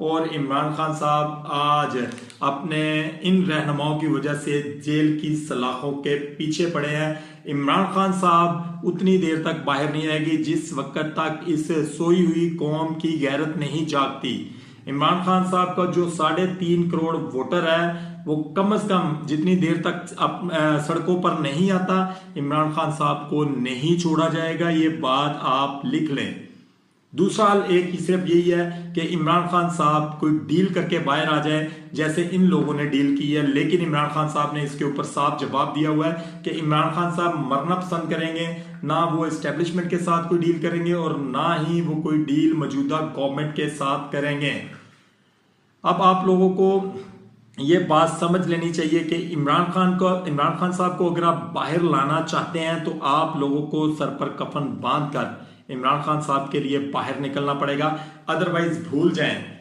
और इमरान खान साहब आज अपने इन रहनुमाओं की वजह से जेल की सलाखों के पीछे पड़े हैं। इमरान खान साहब उतनी देर तक बाहर नहीं आएगी जिस वक्त तक इस सोई हुई कौम की गैरत नहीं जागती। इमरान खान साहब का जो 3.5 करोड़ वोटर है वो कम से कम जितनी देर तक सड़कों पर नहीं आता, इमरान खान साहब को नहीं छोड़ा जाएगा। ये बात आप लिख लें। दूसरा हाल एक ही सिर्फ यही है कि इमरान खान साहब कोई डील करके बाहर आ जाए जैसे इन लोगों ने डील की है, लेकिन इमरान खान साहब ने इसके ऊपर साफ जवाब दिया हुआ है कि इमरान खान साहब मरना पसंद करेंगे, ना वो एस्टेब्लिशमेंट के साथ कोई डील करेंगे और ना ही वो कोई डील मौजूदा गवर्नमेंट के साथ करेंगे। अब आप लोगों को ये बात समझ लेनी चाहिए कि इमरान खान साहब को अगर आप बाहर लाना चाहते हैं तो आप लोगों को सर पर कफन बांध कर इमरान खान साहब के लिए बाहर निकलना पड़ेगा, अदरवाइज भूल जाएं